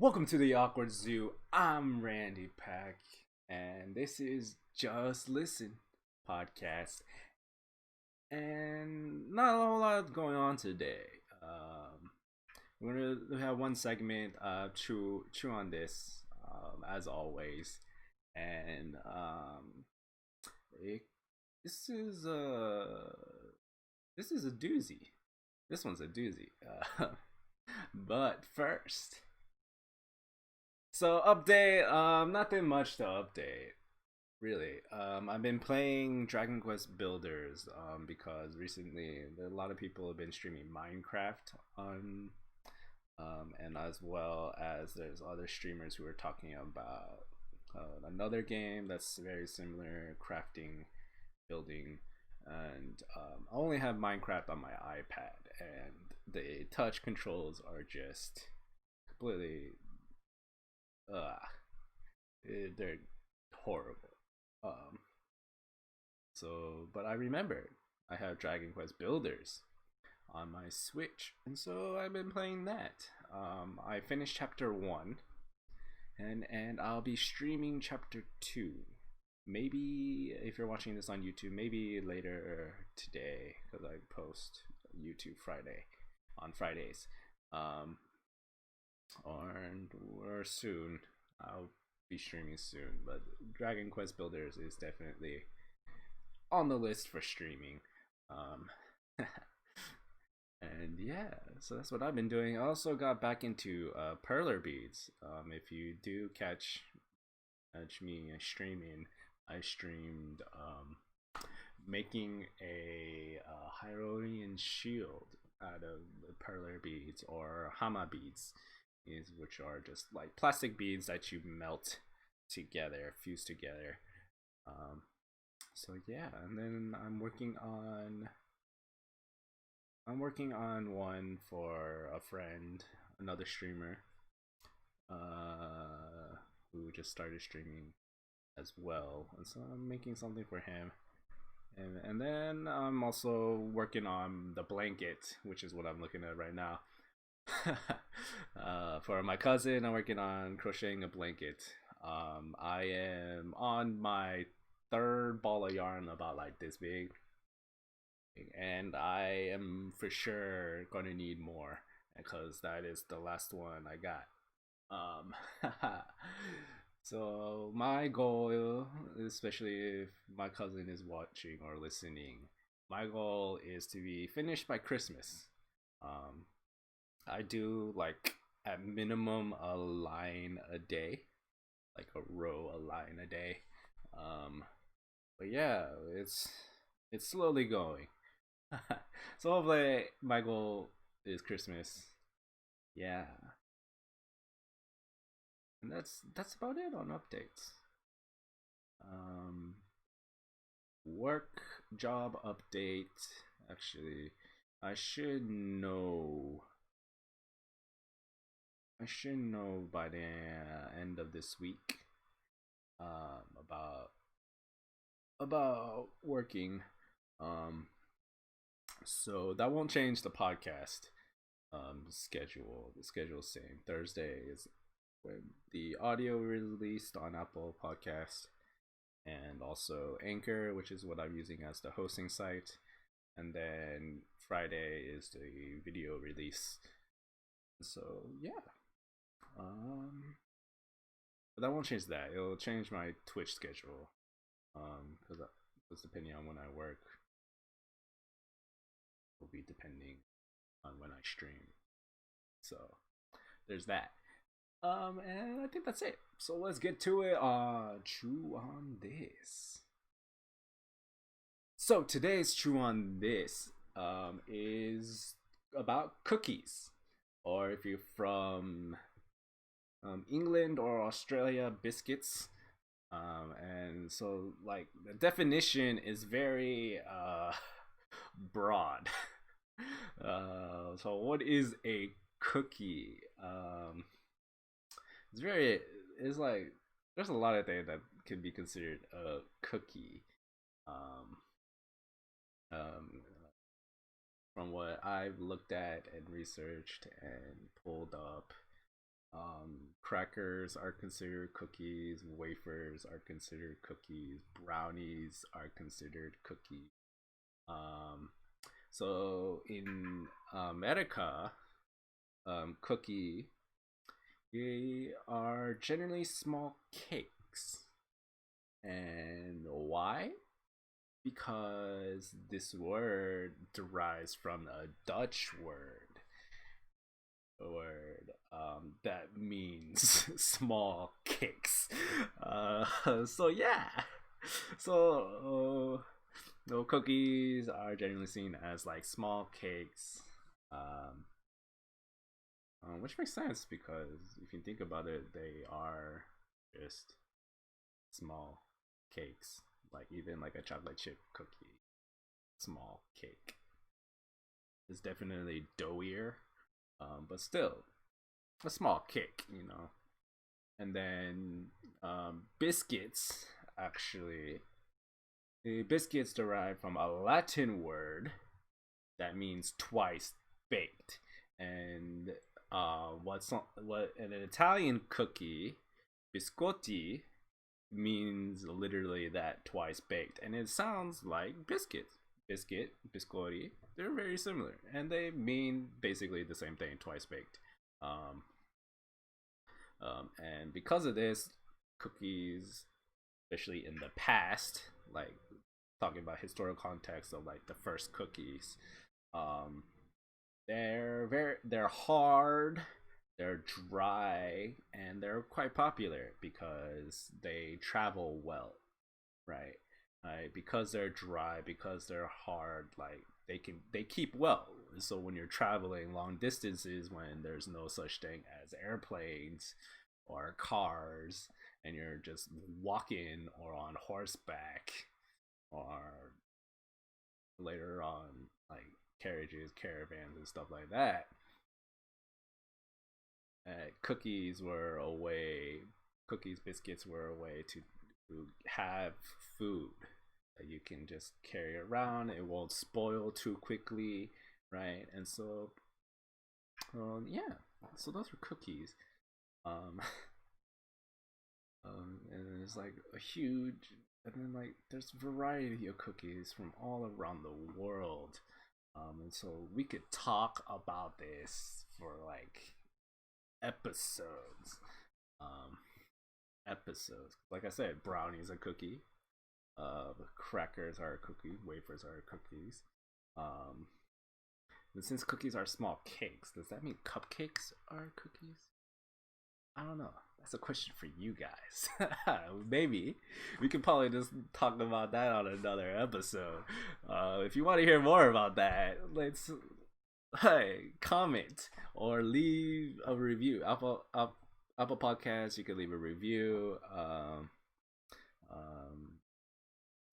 Welcome to the Awkward Zoo. I'm Randy Pack, and this is Just Listen podcast. And not a whole lot going on today. We're gonna have one segment, chew on this, as always, and it, this is a this is a doozy. This one's a doozy. But first. So update, nothing much to update, really. I've been playing Dragon Quest Builders, because recently a lot of people have been streaming Minecraft on, and as well as there's other streamers who are talking about another game that's very similar, crafting, building, and I only have Minecraft on my iPad, and the touch controls are just completely uh they're horrible. Um, but I remembered I have Dragon Quest Builders on my Switch, and so I've been playing that. I finished Chapter 1, and I'll be streaming Chapter 2. Maybe if you're watching this on YouTube, maybe later today, because I post YouTube Friday on Fridays. Um, or soon. I'll be streaming soon, but Dragon Quest Builders is definitely on the list for streaming. Um, and yeah, so that's what I've been doing. I also got back into perler beads. If you do catch me streaming, I streamed making a Hyronian shield out of perler beads or hama beads, is which are just like plastic beads that you melt together, fuse together. Um, so yeah, and then I'm working on one for a friend, another streamer, who just started streaming as well, and so I'm making something for him. And then I'm also working on the blanket, which is what I'm looking at right now. For my cousin, I'm working on crocheting a blanket. I am on my third ball of yarn about like this big, and I am for sure gonna need more because that is the last one I got. Um, so my goal, especially if my cousin is watching or listening, my goal is to be finished by Christmas. Um, I do like at minimum a line a day, like a line a day. Um, but yeah, it's slowly going. So hopefully my goal is Christmas. Yeah, and that's about it on updates. Um, work job update. Actually, I should know. I should know by the end of this week, about working. Um, so that won't change the podcast schedule. The schedule's same. Thursday is when the audio released on Apple Podcast and also Anchor, which is what I'm using as the hosting site. And then Friday is the video release. So yeah. Um, but that won't change that. It'll change my Twitch schedule. Because depending on when I work, will be depending on when I stream. So there's that. And I think that's it. So let's get to it. Chew on this. So today's chew on this is about cookies, or if you're from England or Australia, biscuits. And so like the definition is very broad. So what is a cookie? It's very it's like there's a lot of things that can be considered a cookie. Um, um, from what I've looked at and researched and pulled up, crackers are considered cookies, wafers are considered cookies, brownies are considered cookies. Um, so in America, cookie they are generally small cakes. And why? Because this word derives from a Dutch word that means small cakes. So yeah, so no cookies are generally seen as like small cakes, um, which makes sense because if you think about it, they are just small cakes. Like even like a chocolate chip cookie, small cake. It's definitely doughier, but still a small cake, you know. And then biscuits actually, the biscuits derive from a Latin word that means twice baked, and what an Italian cookie, biscotti, means literally that twice baked, and it sounds like biscuits. Biscuit, biscotti, they're very similar, and they mean basically the same thing, twice baked. Um, and because of this, cookies, especially in the past, like talking about historical context of like the first cookies, um, they're hard, they're dry, and they're quite popular because they travel well, right? Because they're dry, because they're hard, like they keep well. So when you're traveling long distances, when there's no such thing as airplanes or cars, and you're just walking or on horseback or later on like carriages, caravans, and stuff like that, cookies were a way, cookies, biscuits were a way to have food that you can just carry around. It won't spoil too quickly, right? And so, yeah, so those were cookies. Um, and it's like a huge, and then like there's variety of cookies from all around the world. And so we could talk about this for like episodes. Um, episodes. Like I said, brownies are cookie. Crackers are cookies. Wafers are cookies. Um, and since cookies are small cakes, does that mean cupcakes are cookies? I don't know. That's a question for you guys. Maybe we could probably just talk about that on another episode. If you want to hear more about that, let's hey, comment or leave a review. Apple Podcasts, you can leave a review, um,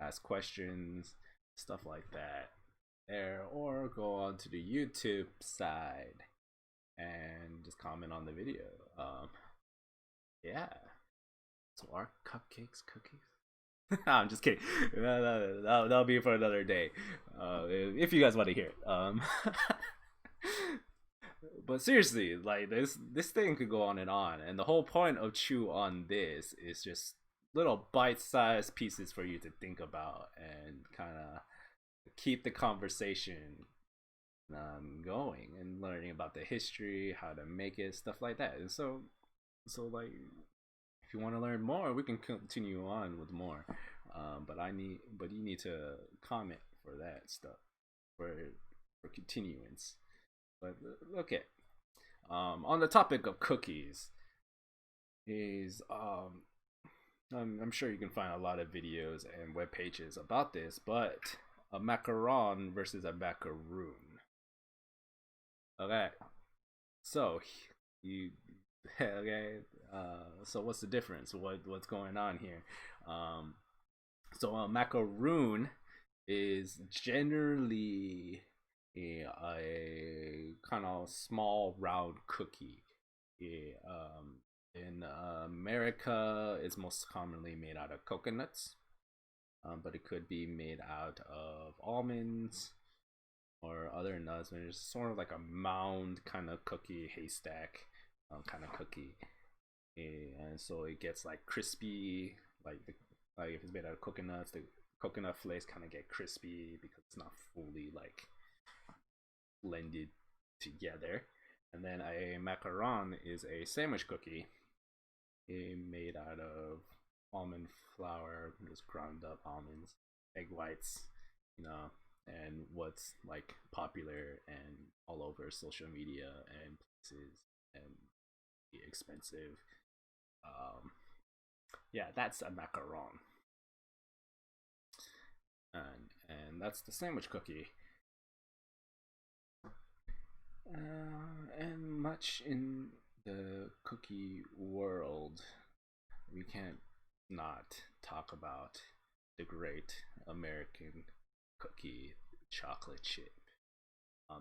ask questions, stuff like that there, or go on to the YouTube side and just comment on the video. Yeah. So are cupcakes cookies? I'm just kidding. That'll be for another day. If you guys want to hear it. But seriously, like this thing could go on, and the whole point of Chew on this is just little bite-sized pieces for you to think about and kind of keep the conversation going and learning about the history, how to make it, stuff like that. And so like if you want to learn more, we can continue on with more. But you need to comment for that stuff for continuance. But okay, on the topic of cookies, is I'm sure you can find a lot of videos and web pages about this, but a macaron versus a macaroon. Okay, so you okay. So what's the difference? What's going on here? So a macaroon is generally a kind of small round cookie. In America, it's most commonly made out of coconuts, but it could be made out of almonds or other nuts. And it's sort of like a mound kind of cookie, haystack kind of cookie. and so it gets like crispy, like like if it's made out of coconuts, the coconut flakes kind of get crispy because it's not fully like blended together. And then a macaron is a sandwich cookie made out of almond flour, just ground up almonds, egg whites, you know, and what's like popular and all over social media and places and expensive. Um, yeah, that's a macaron, and that's the sandwich cookie. And much in the cookie world, we can't not talk about the great American cookie, chocolate chip.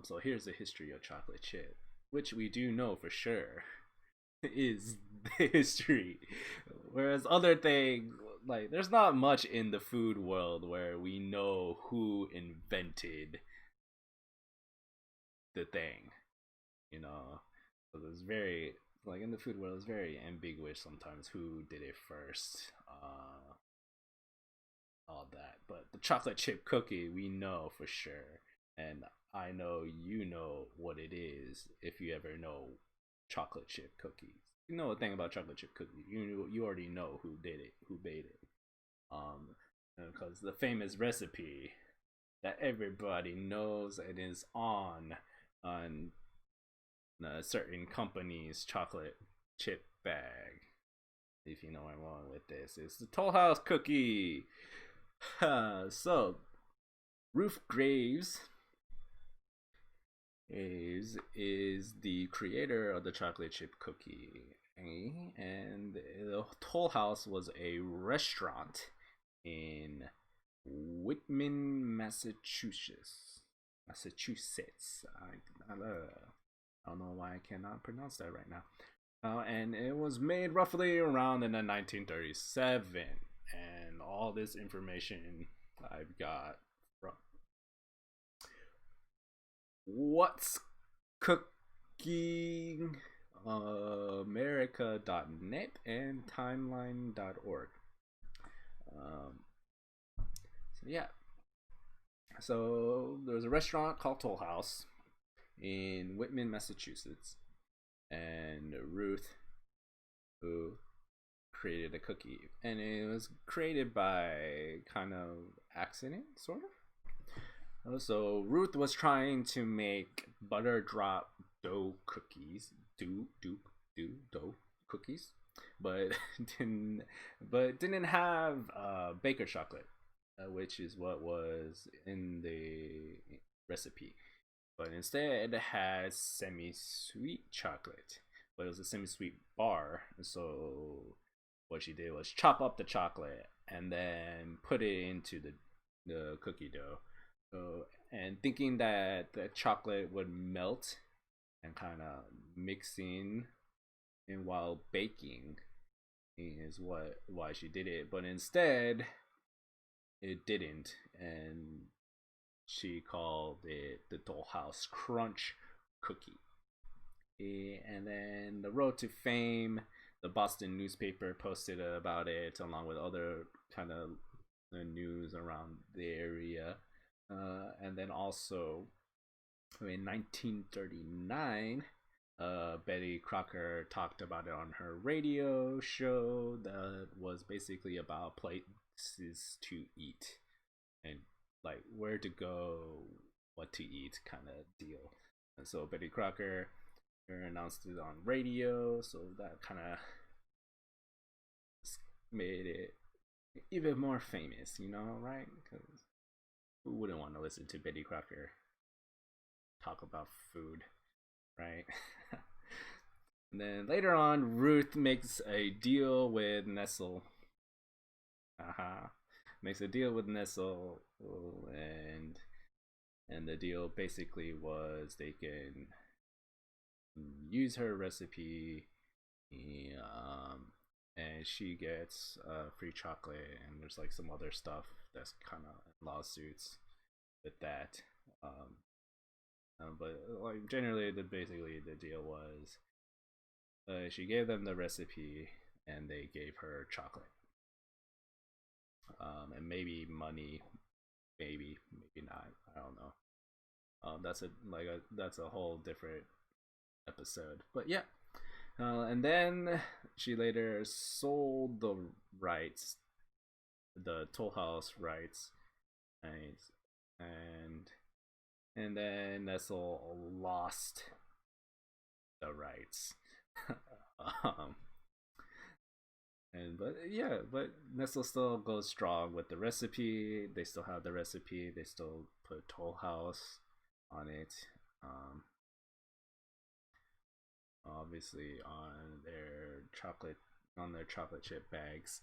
So here's the history of chocolate chip, which we do know for sure is the history. Whereas other things, like there's not much in the food world where we know who invented the thing, you know. So there's very like in the food world, it's very ambiguous sometimes who did it first, all that. But the chocolate chip cookie, we know for sure, and I know you know what it is if you ever know chocolate chip cookies. You know a thing about chocolate chip cookies. You already know who did it, who made it. Um, because the famous recipe that everybody knows and is on a certain company's chocolate chip bag. If you know where I'm going with this, it's the Toll House cookie. So, Ruth Graves is the creator of the chocolate chip cookie, and the Toll House was a restaurant in Whitman, Massachusetts. I don't know why I cannot pronounce that right now. And it was made roughly around in the 1937. And all this information I've got from What's Cooking America.net and timeline.org. So yeah. So there's a restaurant called Toll House in Whitman, Massachusetts, and Ruth, who created a cookie, and it was created by kind of accident, sort of. So Ruth was trying to make butter drop dough cookies, dough cookies, but didn't have baker chocolate, which is what was in the recipe. But instead it had semi-sweet chocolate, but it was a semi-sweet bar. So what she did was chop up the chocolate and then put it into the cookie dough. And thinking that the chocolate would melt and kind of mix in while baking is why she did it. But instead, it didn't, and she called it the Toll House Crunch Cookie. And then the road to fame, the Boston newspaper posted about it along with other kind of news around the area. And then also in 1939, Betty Crocker talked about it on her radio show that was basically about places to eat and like where to go, what to eat kind of deal. And so Betty Crocker announced it on radio, so that kind of made it even more famous, you know, right? Because who wouldn't want to listen to Betty Crocker talk about food, right? And then later on, Ruth makes a deal with Nestle. Makes a deal with Nestle, and the deal basically was they can use her recipe, and she gets free chocolate, and there's like some other stuff that's kind of lawsuits with that. But like generally, basically the deal was she gave them the recipe, and they gave her chocolate, and maybe money, maybe not. I don't know. That's a whole different episode. But yeah, and then she later sold the rights, the Toll House rights, right? And then Nestle lost the rights. um, but Nestle still goes strong with the recipe. They still have the recipe. They still put Toll House on it. Um, Obviously on their chocolate chip bags.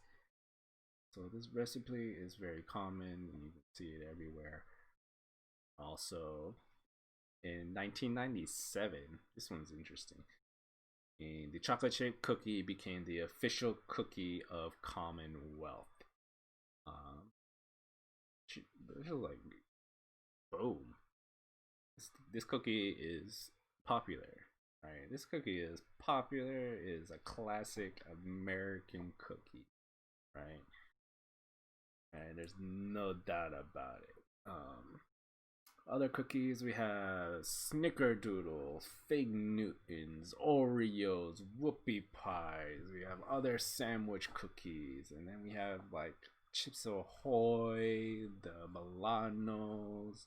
So this recipe is very common, and you can see it everywhere. Also, in 1997, this one's interesting. And the chocolate chip cookie became the official cookie of Commonwealth. Um, like, boom! This cookie is popular. Right, this cookie is popular. It is a classic American cookie. Right, and there's no doubt about it. Other cookies we have Snickerdoodles, Fig Newtons, Oreos, Whoopie Pies. We have other sandwich cookies, and then we have like Chips Ahoy, the Milanos,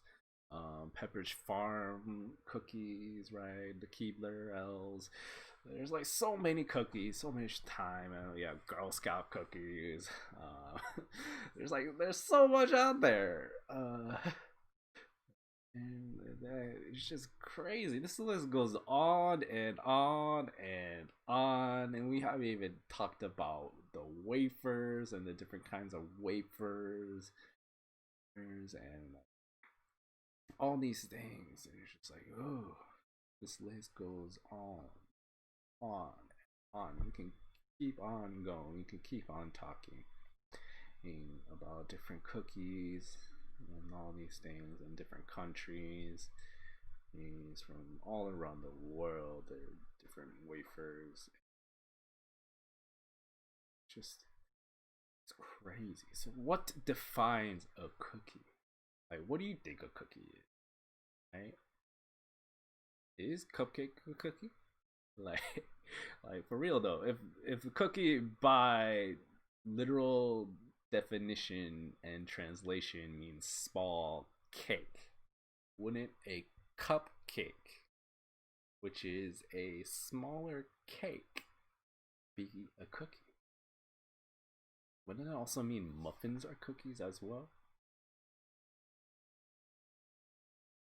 Pepperidge Farm cookies, right? The Keebler L's. There's like so many cookies, so much time, and yeah, Girl Scout cookies. There's so much out there. And it's just crazy. This list goes on and on and on, and we haven't even talked about the wafers and the different kinds of wafers and all these things. And it's just like, oh, this list goes on, on. We can keep on going. We can keep on talking about different cookies and all these things in different countries. Things from all around the world. There are different wafers. It's crazy. So, what defines a cookie? Like, what do you think a cookie is? Right? Is cupcake a cookie? Like, like for real though. If a cookie by literal definition and translation means small cake, wouldn't a cupcake, which is a smaller cake, be a cookie? Wouldn't it also mean muffins are cookies as well?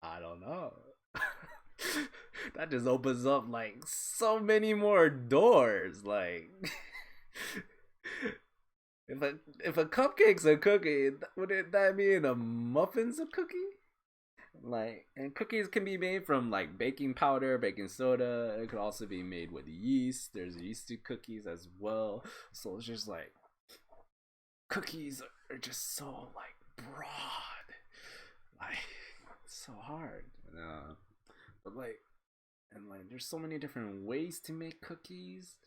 I don't know. That just opens up like so many more doors. Like, if a cupcake's a cookie, wouldn't that mean a muffin's a cookie? Like, and cookies can be made from like baking powder, baking soda. It could also be made with yeast. There's yeasty cookies as well. So it's just like cookies are just so like broad, like it's so hard. But like, and like, there's so many different ways to make cookies.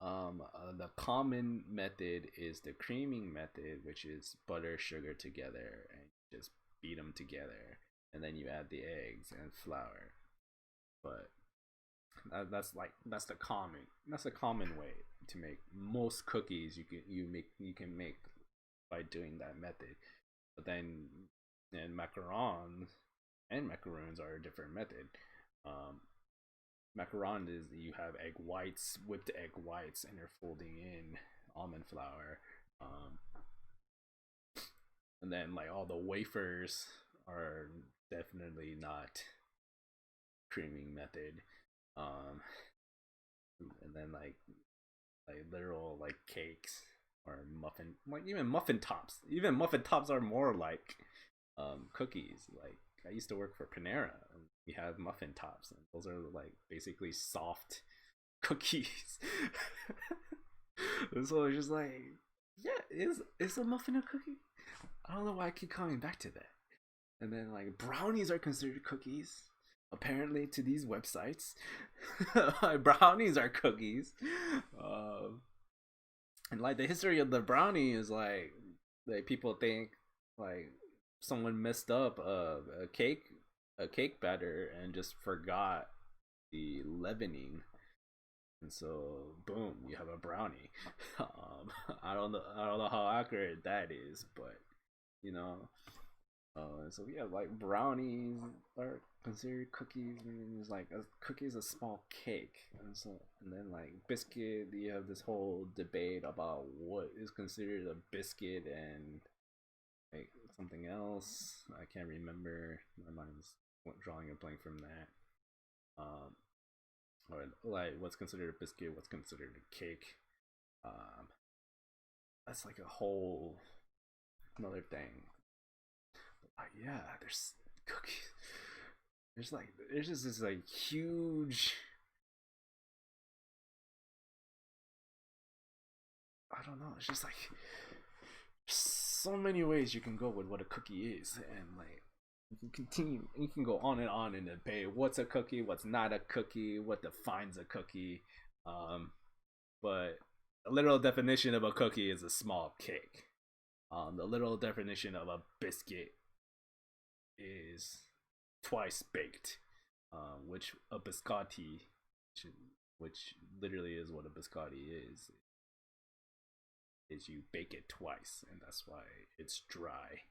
The common method is the creaming method, which is butter, sugar together, and just beat them together, and then you add the eggs and flour. But that's the common way to make most cookies. You can make by doing that method. But then macaroons are a different method. Macaron is you have whipped egg whites, and you're folding in almond flour. And then like all the wafers are definitely not creaming method. Um, and then like literal like cakes or muffin, like even muffin tops are more like cookies. Like I used to work for Panera, and we have muffin tops, and those are like basically soft cookies. And so it's just like, yeah, is a muffin a cookie? I don't know why I keep coming back to that. And then like brownies are considered cookies. apparently to these websites. Brownies are cookies. Um, and like the history of the brownie is like people think like someone messed up a cake batter and just forgot the leavening, and so boom, you have a brownie. I don't know how accurate that is, but you know. So yeah, like brownies are considered cookies, and it's like a cookie is a small cake, and so and then like biscuit, you have this whole debate about what is considered a biscuit and like something else. I can't remember. My mind's drawing a blank from that. Um, or like what's considered a biscuit, what's considered a cake. Um, that's like a whole another thing. Yeah, there's cookies. There's just this like huge. I don't know. It's just like so many ways you can go with what a cookie is, and like you can continue. You can go on and on in debate. What's a cookie? What's not a cookie? What defines a cookie? Um, but the literal definition of a cookie is a small cake. The literal definition of a biscuit is twice baked, which a biscotti, which literally is what a biscotti is you bake it twice, and that's why it's dry,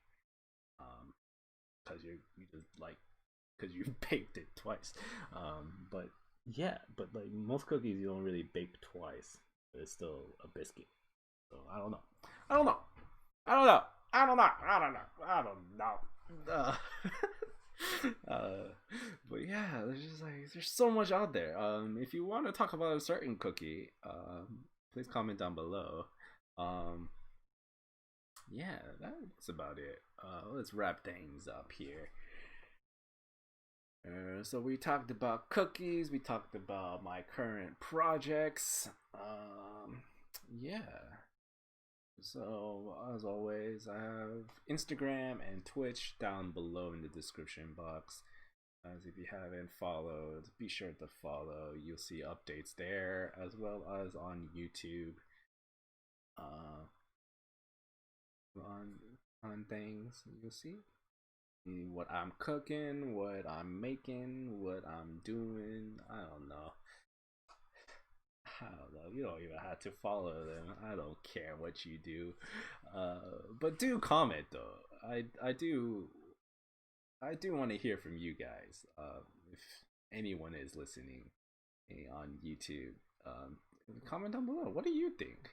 because you just like because you baked it twice. But yeah, but like most cookies, you don't really bake twice, but it's still a biscuit. So I don't know. I don't know. I don't know. I don't know. I don't know. I don't know. uh, but yeah, there's just like there's so much out there. If you want to talk about a certain cookie, please comment down below. Um, yeah, that's about it. Let's wrap things up here. So we talked about cookies. We talked about my current projects. Yeah. So, as always, I have Instagram and Twitch down below in the description box. As if you haven't followed, be sure to follow. You'll see updates there as well as on YouTube. Uh, on things you'll see what I'm cooking, what I'm making, what I'm doing. I don't know. I don't know. You don't even have to follow them. I don't care what you do. But do comment though. I do want to hear from you guys. If anyone is listening on YouTube, comment down below. What do you think?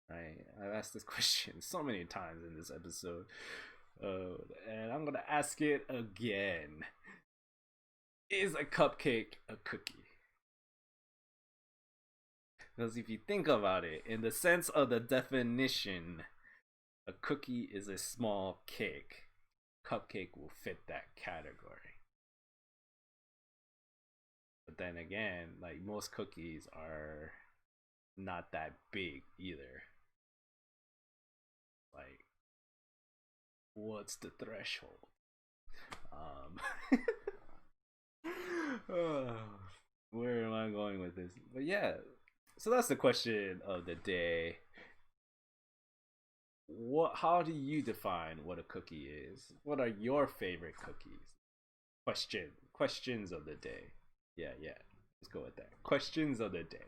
Right? I've asked this question so many times in this episode, and I'm gonna ask it again. Is a cupcake a cookie? Because if you think about it, in the sense of the definition, a cookie is a small cake. Cupcake will fit that category. But then again, like most cookies are not that big either. Like, what's the threshold? Where am I going with this? But yeah, so that's the question of the day. How do you define what a cookie is? What are your favorite cookies? Questions of the day. Yeah, let's go with that. Questions of the day.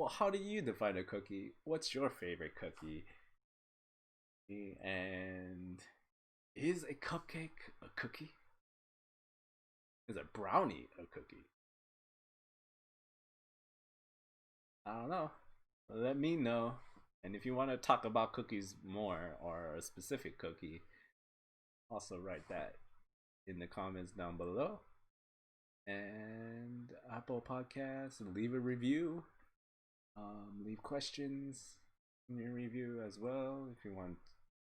How do you define a cookie? What's your favorite cookie? And is a cupcake a cookie? Is a brownie a cookie? I don't know. Let me know. And if you want to talk about cookies more or a specific cookie, also write that in the comments down below. And Apple Podcasts, leave a review. Leave questions in your review as well if you want.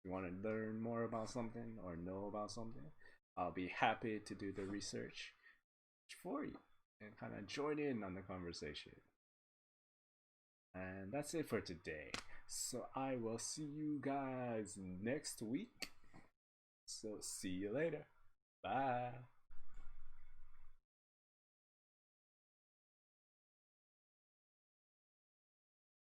If you want to learn more about something or know about something, I'll be happy to do the research for you and kind of join in on the conversation. And that's it for today. So I will see you guys next week. So see you later. Bye.